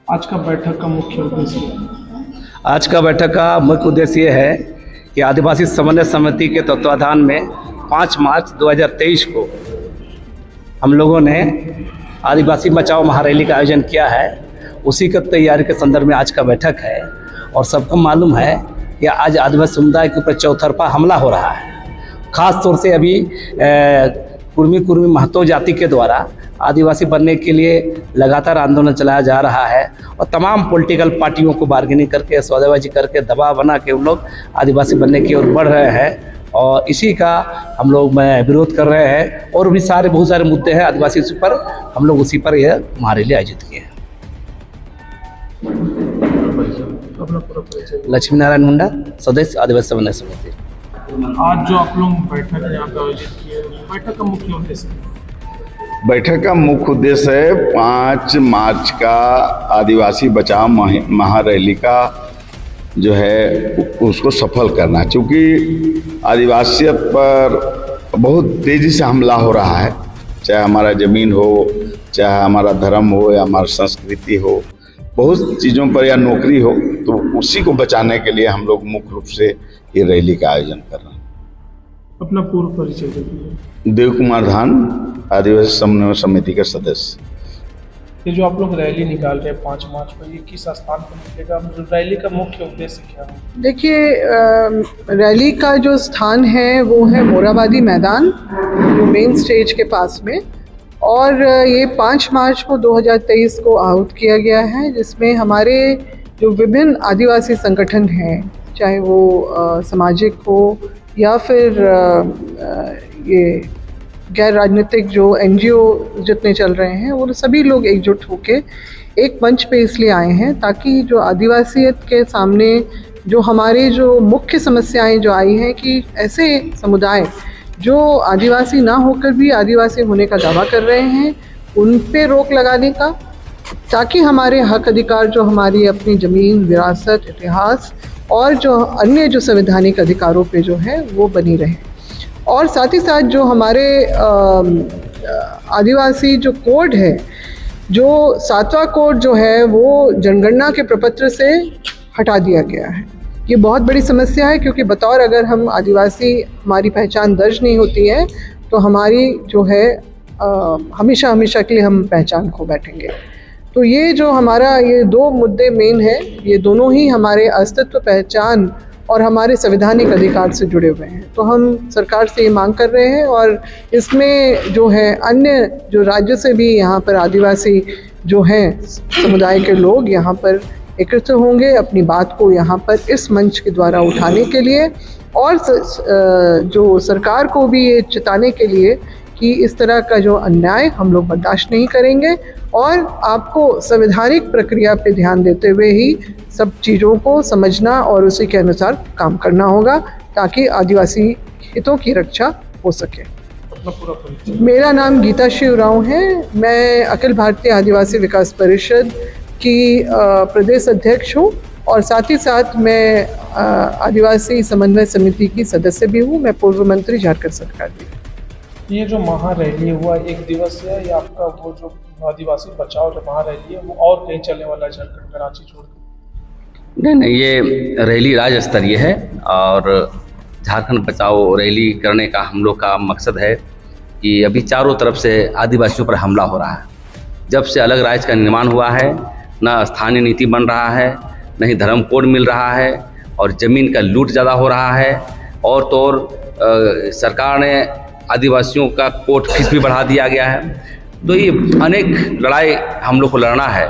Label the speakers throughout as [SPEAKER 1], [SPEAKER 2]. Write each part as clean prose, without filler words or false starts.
[SPEAKER 1] आज का बैठक का मुख्य उद्देश्य?
[SPEAKER 2] आज का बैठक का मुख्य उद्देश्य ये है कि आदिवासी समन्वय समिति के तत्वाधान में 5 मार्च 2023 को हम लोगों ने आदिवासी बचाओ महारैली का आयोजन किया है। उसी की तैयारी के संदर्भ में आज का बैठक है। और सबको मालूम है कि आज आदिवासी समुदाय के ऊपर चौतरफा हमला हो रहा है। ख़ास तौर से अभी कुर्मी महतो जाति के द्वारा आदिवासी बनने के लिए लगातार आंदोलन चलाया जा रहा है और तमाम पॉलिटिकल पार्टियों को बार्गेनिंग करके सौदेबाजी करके दबाव बना के उन लोग आदिवासी बनने की ओर बढ़ रहे हैं। और इसी का हम लोग विरोध कर रहे हैं। और भी बहुत सारे मुद्दे हैं आदिवासी पर, हम लोग उसी पर यह महारैली आयोजित किए हैं। लक्ष्मी नारायण मुंडा, सदस्य आदिवासी समन्वय समिति।
[SPEAKER 1] आज जो आप लोग बैठक यहाँ पे आयोजित किए, बैठक का मुख्य उद्देश्य?
[SPEAKER 3] बैठक का मुख्य उद्देश्य है 5 मार्च का आदिवासी बचाओ महारैली का जो है उसको सफल करना। क्योंकि आदिवासियत पर बहुत तेज़ी से हमला हो रहा है, चाहे हमारा ज़मीन हो, चाहे हमारा धर्म हो या हमारी संस्कृति हो, बहुत चीज़ों पर या नौकरी हो, तो उसी को बचाने के लिए हम लोग मुख्य रूप से ये रैली का आयोजन कर रहे हैं।
[SPEAKER 1] अपना पूर्व परिचय दीजिए।
[SPEAKER 3] देव कुमार धान, आदिवासी समन्वय समिति के सदस्य।
[SPEAKER 1] ये जो आप लोग रैली निकाल रहे हैं 5 मार्च को, ये किस स्थान पर निकलेगा? रैली का मुख्य उद्देश्य क्या है?
[SPEAKER 4] देखिए, रैली का जो स्थान है वो है मोराबादी मैदान, जो मेन स्टेज के पास में। और ये 5 मार्च को 2023 को आहूत किया गया है, जिसमें हमारे जो विभिन्न आदिवासी संगठन हैं, चाहे वो सामाजिक हो या फिर ये गैर राजनीतिक जो NGO जितने चल रहे हैं, वो सभी लोग एकजुट होके एक मंच पे इसलिए आए हैं ताकि जो आदिवासियत के सामने जो हमारे जो मुख्य समस्याएं जो आई हैं कि ऐसे समुदाय जो आदिवासी ना होकर भी आदिवासी होने का दावा कर रहे हैं, उन पे रोक लगाने का, ताकि हमारे हक अधिकार जो हमारी अपनी ज़मीन, विरासत, इतिहास और जो अन्य जो संवैधानिक अधिकारों पे जो है वो बनी रहे। और साथ ही साथ जो हमारे आदिवासी जो कोड है, जो 7वां कोड जो है वो जनगणना के प्रपत्र से हटा दिया गया है। ये बहुत बड़ी समस्या है, क्योंकि बतौर अगर हम आदिवासी हमारी पहचान दर्ज नहीं होती है तो हमारी जो है हमेशा हमेशा के लिए हम पहचान खो बैठेंगे। तो ये जो हमारा ये 2 मुद्दे मेन है, ये दोनों ही हमारे अस्तित्व, पहचान और हमारे संवैधानिक अधिकार से जुड़े हुए हैं। तो हम सरकार से ये मांग कर रहे हैं, और इसमें जो है अन्य जो राज्य से भी यहाँ पर आदिवासी जो हैं समुदाय के लोग यहाँ पर एकत्रित होंगे अपनी बात को यहाँ पर इस मंच के द्वारा उठाने के लिए, और जो सरकार को भी ये चेताने के लिए कि इस तरह का जो अन्याय हम लोग बर्दाश्त नहीं करेंगे। और आपको संवैधानिक प्रक्रिया पे ध्यान देते हुए ही सब चीज़ों को समझना और उसी के अनुसार काम करना होगा, ताकि आदिवासी हितों की रक्षा हो सके।
[SPEAKER 1] अपना पूरा परिचय?
[SPEAKER 4] मेरा नाम गीता शिव राव है। मैं अखिल भारतीय आदिवासी विकास परिषद की प्रदेश अध्यक्ष हूँ, और साथ ही साथ मैं आदिवासी समन्वय समिति की सदस्य भी हूँ। मैं पूर्व मंत्री झारखंड सरकार की।
[SPEAKER 1] ये जो महारैली हुआ 1 दिवसीय है, या आपका वो जो आदिवासी बचाओ जो महारैली है वो और कहीं चलने वाला है झारखंड, कराची छोड़ के?
[SPEAKER 2] नहीं, ये रैली राज्य स्तरीय है। और झारखंड बचाओ रैली करने का हम लोग का मकसद है कि अभी चारों तरफ से आदिवासियों पर हमला हो रहा है। जब से अलग राज्य का निर्माण हुआ है, ना स्थानीय नीति बन रहा है, न ही धर्म कोड मिल रहा है, और ज़मीन का लूट ज़्यादा हो रहा है। और तो और सरकार ने आदिवासियों का कोर्ट फीस भी बढ़ा दिया गया है। तो ये अनेक लड़ाई हम लोग को लड़ना है।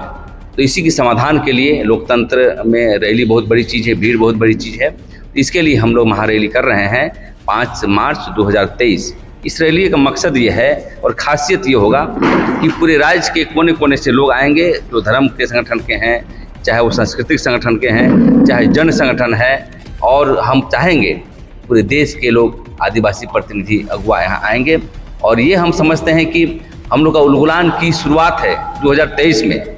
[SPEAKER 2] तो इसी के समाधान के लिए लोकतंत्र में रैली बहुत बड़ी चीज़ है, भीड़ बहुत बड़ी चीज़ है। तो इसके लिए हम लोग महारैली कर रहे हैं 5 मार्च 2023। इस रैली का मकसद ये है और खासियत ये होगा कि पूरे राज्य के कोने कोने से लोग आएंगे, जो धर्म के संगठन के हैं, चाहे वो सांस्कृतिक संगठन के हैं, चाहे जन संगठन है। और हम चाहेंगे पूरे देश के लोग आदिवासी प्रतिनिधि अगुआ यहाँ आएंगे। और ये हम समझते हैं कि हम लोग का उलगुलान की शुरुआत है 2023 में।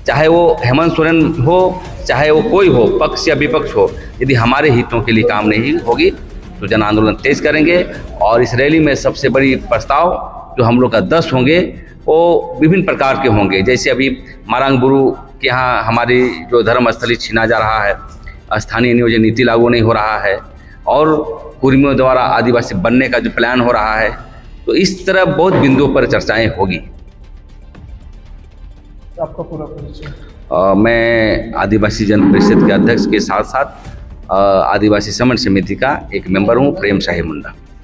[SPEAKER 2] चाहे वो हेमंत सोरेन हो, चाहे वो कोई हो, पक्ष या विपक्ष हो, यदि हमारे हितों के लिए काम नहीं होगी तो जन आंदोलन तेज करेंगे। और इस रैली में सबसे बड़ी प्रस्ताव जो हम लोग का 10 होंगे वो विभिन्न प्रकार के होंगे। जैसे अभी मारांग बुरू कि यहाँ हमारी जो धर्मस्थली छीना जा रहा है, स्थानीय नियोजन नीति लागू नहीं हो रहा है और कुर्मियों द्वारा आदिवासी बनने का जो प्लान हो रहा है, तो इस तरह बहुत बिंदुओं पर चर्चाएं होगी।
[SPEAKER 1] आपका पूरा परिचय?
[SPEAKER 2] मैं आदिवासी जन परिषद के अध्यक्ष के साथ साथ आदिवासी समन्वय समिति का एक मेंबर हूँ, प्रेम शाही मुंडा।